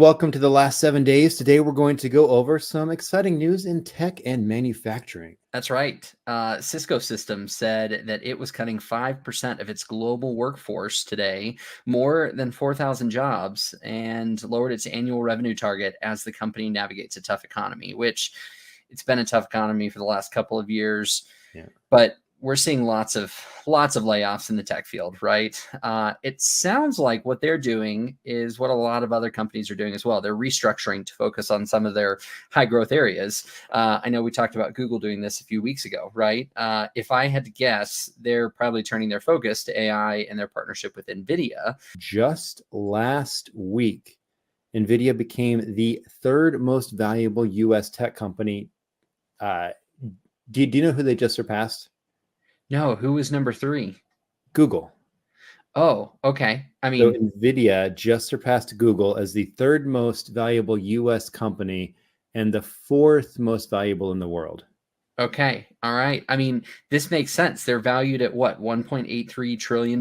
Welcome to the last 7 days. Today, we're going to go over some exciting news in tech and manufacturing. That's right. Cisco Systems said that it was cutting 5% of its global workforce today, more than 4,000 jobs, and lowered its annual revenue target as the company navigates a tough economy, which it's been a tough economy for the last couple of years. Yeah. But we're seeing lots of layoffs in the tech field, right? It sounds like what they're doing is what a lot of other companies are doing as well. They're restructuring to focus on some of their high growth areas. I know we talked about Google doing this a few weeks ago, right? If I had to guess, they're probably turning their focus to AI and their partnership with NVIDIA. Just last week, NVIDIA became the third most valuable U.S. tech company. Do you know who they just surpassed? No, who was number 3? Google. Oh, okay. I mean, so NVIDIA just surpassed Google as the third most valuable U.S. company and the fourth most valuable in the world. Okay. All right. I mean, this makes sense. They're valued at what? $1.83 trillion.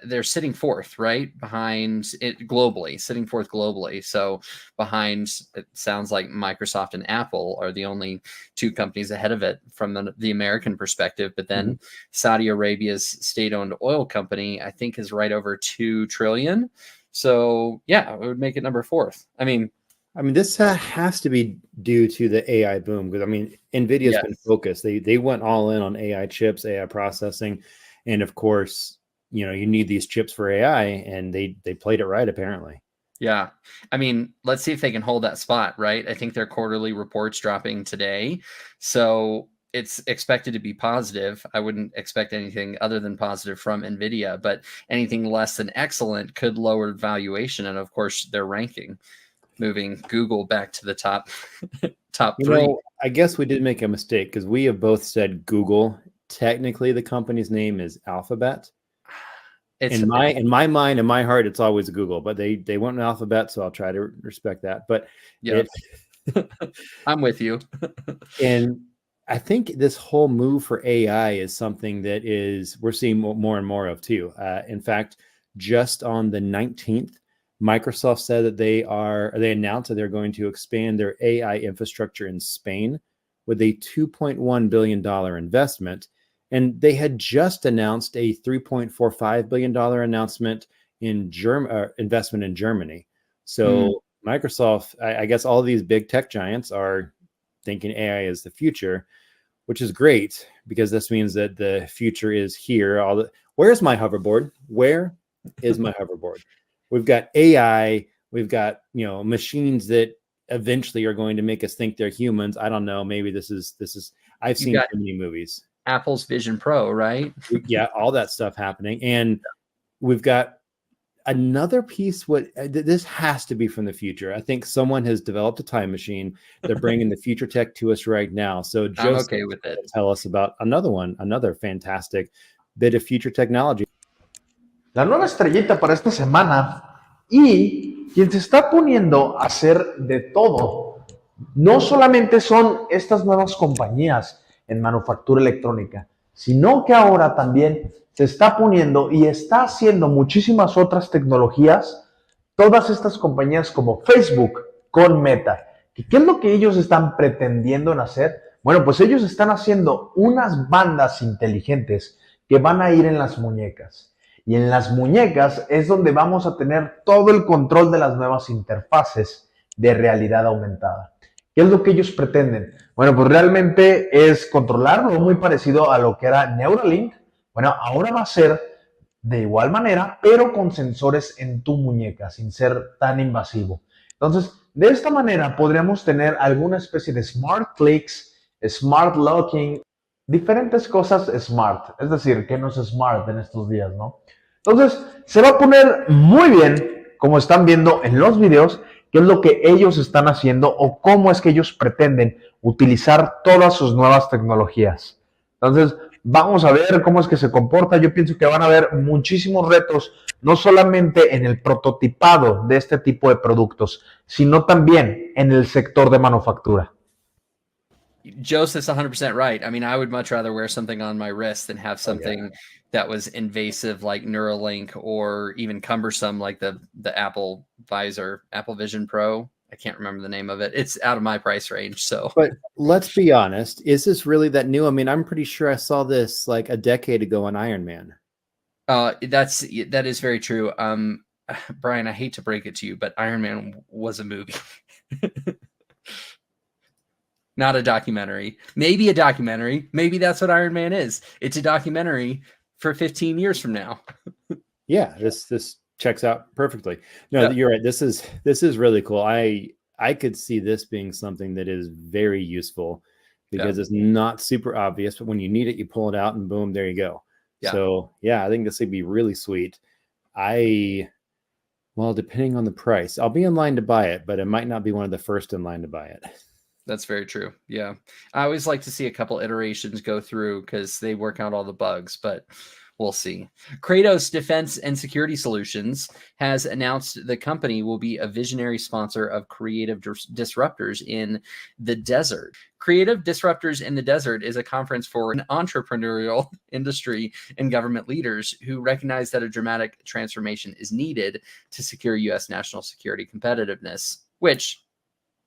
They're sitting fourth, right? Behind it globally, sitting fourth globally. So behind, it sounds like Microsoft and Apple are the only two companies ahead of it from the American perspective. But then Saudi Arabia's state-owned oil company, I think, is right over 2 trillion. So yeah, it would make it number 4th. I mean, this has to be due to the AI boom, because NVIDIA's been focused. They went all in on AI chips, AI processing, and of course, you need these chips for AI, and they played it right, apparently. Yeah. I mean, let's see if they can hold that spot, right? I think their quarterly report's dropping today, so it's expected to be positive. I wouldn't expect anything other than positive from NVIDIA, but anything less than excellent could lower valuation, and of course, their ranking, moving Google back to the top 3. I guess we did make a mistake because we have both said Google. Technically, the company's name is Alphabet. In my mind, in my heart, it's always Google, but they went with Alphabet, so I'll try to respect that. But yeah, I'm with you. And I think this whole move for AI is something that we're seeing more and more of too. In fact, just on the 19th, Microsoft said that they announced that they're going to expand their AI infrastructure in Spain with a $2.1 billion investment. And they had just announced a $3.45 billion announcement in investment in Germany. So Microsoft, I guess all these big tech giants are thinking AI is the future, which is great because this means that the future is here. Where's my hoverboard? Where is my hoverboard? We've got AI. We've got machines that eventually are going to make us think they're humans. I don't know. Maybe this is. I've seen too many movies. Apple's Vision Pro, right? Yeah, all that stuff happening. And we've got another piece. This has to be from the future. I think someone has developed a time machine. They're bringing the future tech to us right now. So I'm okay with it. Tell us about another fantastic bit of future technology. La nueva estrellita para esta semana, y quien se está poniendo a hacer de todo, no solamente son estas nuevas compañías en manufactura electrónica, sino que ahora también se está poniendo y está haciendo muchísimas otras tecnologías, todas estas compañías como Facebook con Meta. ¿Qué es lo que ellos están pretendiendo en hacer? Bueno, pues ellos están haciendo unas bandas inteligentes que van a ir en las muñecas. Y en las muñecas es donde vamos a tener todo el control de las nuevas interfaces de realidad aumentada. ¿Qué es lo que ellos pretenden? Bueno, pues realmente es controlarlo, muy parecido a lo que era Neuralink. Bueno, ahora va a ser de igual manera, pero con sensores en tu muñeca, sin ser tan invasivo. Entonces, de esta manera podríamos tener alguna especie de smart clicks, smart locking, diferentes cosas smart. Es decir, que no es smart en estos días, ¿no? Entonces, se va a poner muy bien, como están viendo en los videos, qué es lo que ellos están haciendo o cómo es que ellos pretenden utilizar todas sus nuevas tecnologías. Entonces, vamos a ver cómo es que se comporta. Yo pienso que van a haber muchísimos retos, no solamente en el prototipado de este tipo de productos, sino también en el sector de manufactura. Joseph's 100% right. I mean, I would much rather wear something on my wrist than have something that was invasive like Neuralink or even cumbersome like the Apple visor, Apple Vision Pro. I can't remember the name of it. It's out of my price range. So, But let's be honest, is this really that new? I mean, I'm pretty sure I saw this like a decade ago on Iron Man. that is very true. Brian, I hate to break it to you, but Iron Man was a movie. Not a documentary. Maybe a documentary. Maybe that's what Iron Man is. It's a documentary for 15 years from now. Yeah, this checks out perfectly. No, you're right. This is really cool. I could see this being something that is very useful because it's not super obvious, but when you need it, you pull it out and boom, there you go. Yeah. So yeah, I think this would be really sweet. Well, depending on the price, I'll be in line to buy it, but it might not be one of the first in line to buy it. That's very true. Yeah. I always like to see a couple iterations go through because they work out all the bugs, but we'll see. Kratos Defense and Security Solutions has announced the company will be a visionary sponsor of Creative Disruptors in the Desert. Creative Disruptors in the Desert is a conference for an entrepreneurial industry and government leaders who recognize that a dramatic transformation is needed to secure U.S. national security competitiveness, which,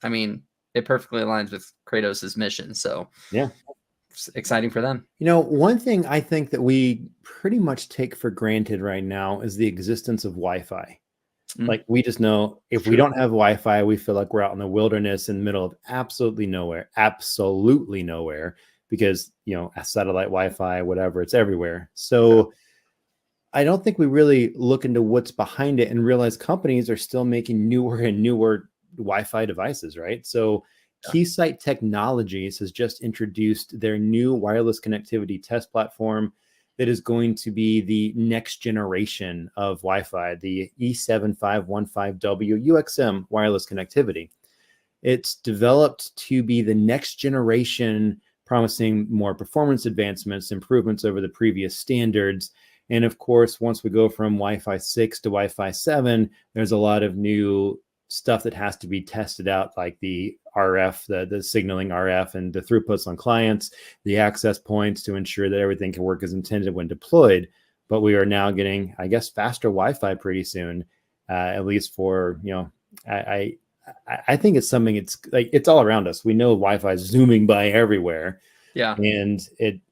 I mean, it perfectly aligns with Kratos' mission. So yeah, it's exciting for them. You know, one thing I think that we pretty much take for granted right now is the existence of Wi-Fi. Like we just know if we don't have Wi-Fi, we feel like we're out in the wilderness in the middle of absolutely nowhere because, you know, satellite Wi-Fi, whatever, it's everywhere. So I don't think we really look into what's behind it and realize companies are still making newer and newer Wi-Fi devices, right? So Keysight Technologies has just introduced their new wireless connectivity test platform that is going to be the next generation of Wi-Fi, the E7515W UXM wireless connectivity. It's developed to be the next generation, promising more performance advancements, improvements over the previous standards. And of course, once we go from Wi-Fi 6 to Wi-Fi 7, there's a lot of new stuff that has to be tested out, like the RF, the signaling RF and the throughputs on clients, the access points to ensure that everything can work as intended when deployed. But we are now getting, I guess, faster Wi-Fi pretty soon, at least for, you know, I think it's something, it's like, it's all around us. We know Wi-Fi is zooming by everywhere. Yeah. And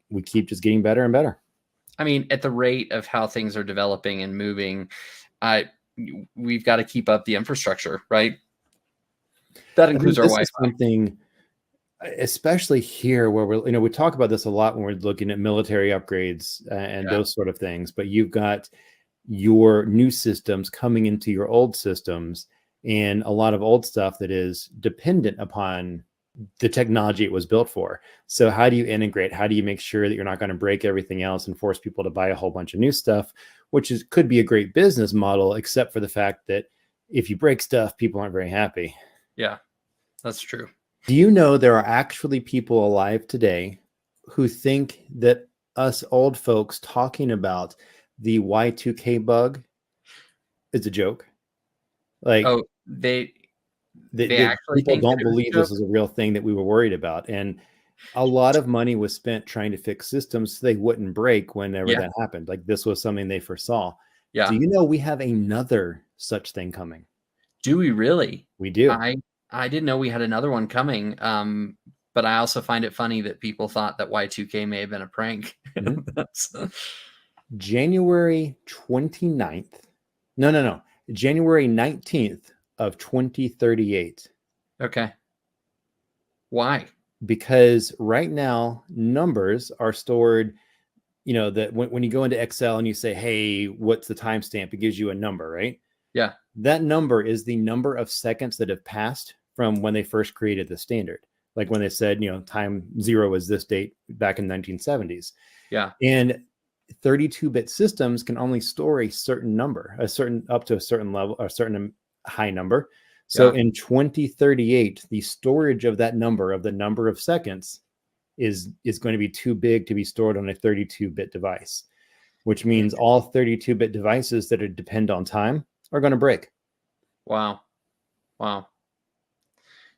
we keep just getting better and better. I mean, at the rate of how things are developing and moving, we've got to keep up the infrastructure, right? That includes our Wi-Fi. Something, especially here where we're, you know, we talk about this a lot when we're looking at military upgrades and those sort of things, but you've got your new systems coming into your old systems and a lot of old stuff that is dependent upon the technology it was built for. So how do you integrate? How do you make sure that you're not going to break everything else and force people to buy a whole bunch of new stuff, which could be a great business model, except for the fact that if you break stuff, people aren't very happy. Yeah, that's true. Do you know there are actually people alive today who think that us old folks talking about the Y2K bug is a joke? Like, oh, they actually people don't believe this is a real thing that we were worried about. And a lot of money was spent trying to fix systems so they wouldn't break whenever that happened. Like this was something they foresaw. Yeah. Do you know we have another such thing coming? Do we really? We do. I didn't know we had another one coming. But I also find it funny that people thought that Y2K may have been a prank. January 29th. No. January 19th of 2038. Okay. Why? Because right now numbers are stored, you know, that when you go into Excel and you say, hey, what's the timestamp? It gives you a number, right? Yeah. That number is the number of seconds that have passed from when they first created the standard. Like when they said, you know, time 0 is this date back in 1970s. Yeah. And 32-bit systems can only store a certain number, up to a certain level, a certain high number. So in 2038, the storage of that number, of the number of seconds, is going to be too big to be stored on a 32-bit device, which means all 32-bit devices that depend on time are going to break. Wow.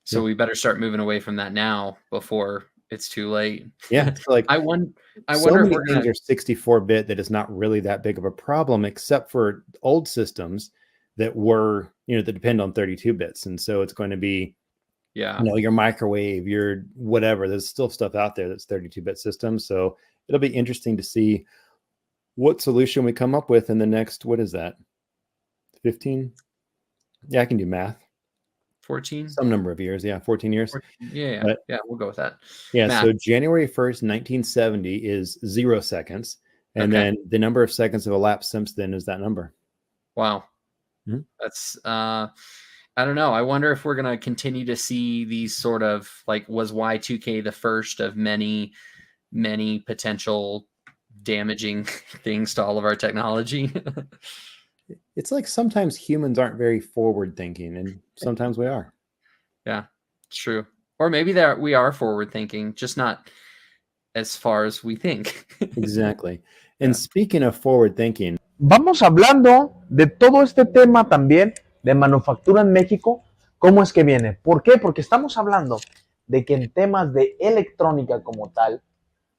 So we better start moving away from that now before It's too late. Yeah. So like I won. I so wonder if many we're things gonna. are 64-bit that is not really that big of a problem, except for old systems that were, that depend on 32 bits. And so it's going to be, Yeah. your microwave, your whatever. There's still stuff out there that's 32-bit systems. So it'll be interesting to see what solution we come up with in the next, what is that? 15? Yeah, I can do math. 14. Some number of years. Yeah, 14 years. 14. Yeah. But Yeah. We'll go with that. yeah, Math. so January 1st, 1970 is 0 seconds. And Okay. then the number of seconds have elapsed since then is that number. Wow. Mhm. That's I don't know. I wonder if we're gonna continue to see these sort of like, was Y2K the first of many, many potential damaging things to all of our technology? It's like sometimes humans aren't very forward thinking, and sometimes we are. Yeah, it's true. Or maybe we are forward thinking, just not as far as we think. Exactly. And Yeah. speaking of forward thinking, Vamos hablando de todo este tema también de manufactura en México. ¿Cómo es que viene? ¿Por qué? Porque estamos hablando de que en temas de electrónica como tal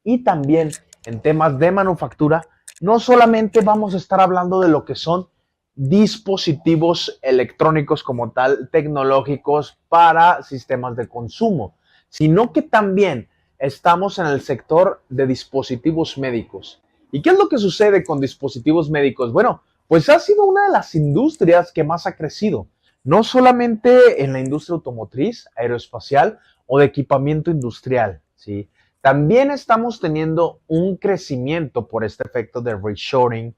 y también en temas de manufactura, no solamente vamos a estar hablando de lo que son dispositivos electrónicos como tal, tecnológicos para sistemas de consumo, sino que también estamos en el sector de dispositivos médicos. ¿Y qué es lo que sucede con dispositivos médicos? Bueno, pues ha sido una de las industrias que más ha crecido, no solamente en la industria automotriz, aeroespacial o de equipamiento industrial, ¿sí? También estamos teniendo un crecimiento por este efecto de reshoring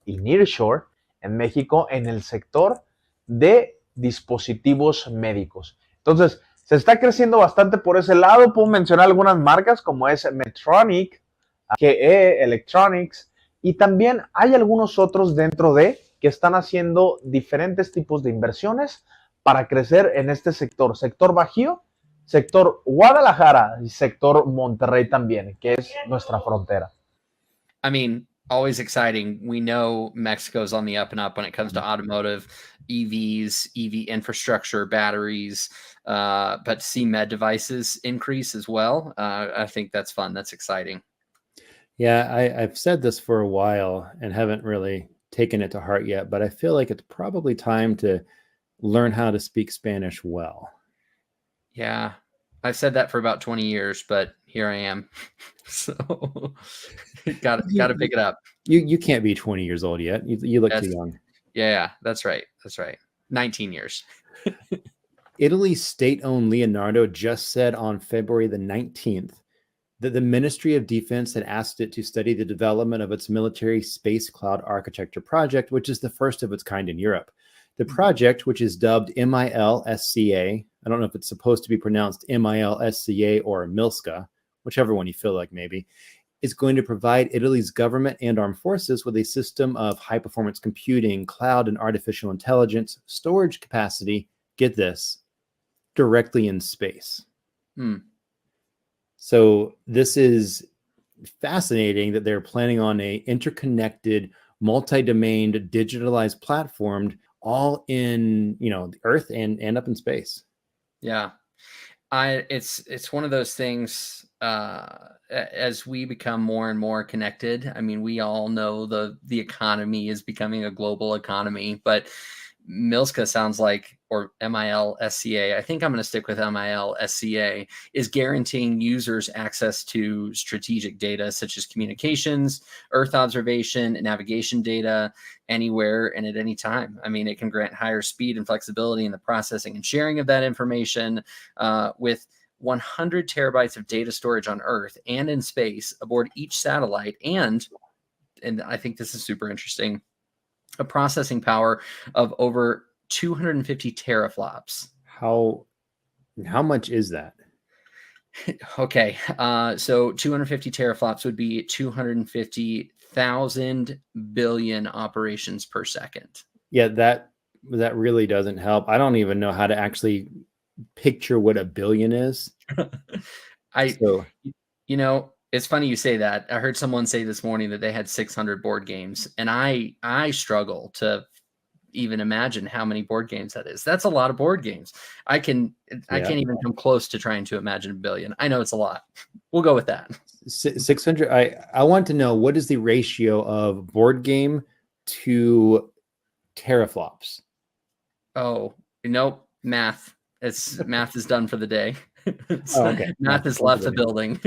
y nearshore en México en el sector de dispositivos médicos. Entonces, se está creciendo bastante por ese lado. Puedo mencionar algunas marcas como es Medtronic, GE Electronics, y también hay algunos otros dentro de que están haciendo diferentes tipos de inversiones para crecer en este sector Bajío, sector Guadalajara y sector Monterrey también, que es nuestra frontera. I mean, always exciting. We know Mexico's on the up and up when it comes to automotive, EVs, EV infrastructure, batteries, but to see med devices increase as well, I think that's fun. That's exciting. yeah, I've said this for a while and haven't really taken it to heart yet, but I feel like it's probably time to learn how to speak Spanish well. Yeah, I've said that for about 20 years, but here I am. So got to pick it up. You can't be 20 years old yet. You look too young. Yeah, that's right. That's right. 19 years. Italy's state-owned Leonardo just said on February the 19th that the Ministry of Defense had asked it to study the development of its military space cloud architecture project, which is the first of its kind in Europe. The project, which is dubbed MILSCA, I don't know if it's supposed to be pronounced MILSCA or MILSCA, whichever one you feel like maybe, is going to provide Italy's government and armed forces with a system of high-performance computing, cloud and artificial intelligence, storage capacity, get this, directly in space. So this is fascinating that they're planning on a interconnected, multi-domained, digitalized platform all in, the Earth and up in space. Yeah. It's one of those things, as we become more and more connected. I mean, we all know the economy is becoming a global economy, but Milska sounds like, or MILSCA, I think I'm going to stick with MILSCA, is guaranteeing users access to strategic data such as communications, Earth observation, and navigation data anywhere and at any time. I mean, it can grant higher speed and flexibility in the processing and sharing of that information, with 100 terabytes of data storage on Earth and in space aboard each satellite. And I think this is super interesting, a processing power of over 250 teraflops. How much is that? Okay, so 250 teraflops would be 250,000 billion operations per second. Yeah, that really doesn't help. I don't even know how to actually picture what a billion is. It's funny you say that. I heard someone say this morning that they had 600 board games, and I struggle to even imagine how many board games that is. That's a lot of board games. I can't even come close to trying to imagine a billion. I know it's a lot. We'll go with that. 600. I want to know, what is the ratio of board game to teraflops? Oh, nope. Math. Math is done for the day. Oh, okay. Math has left the building.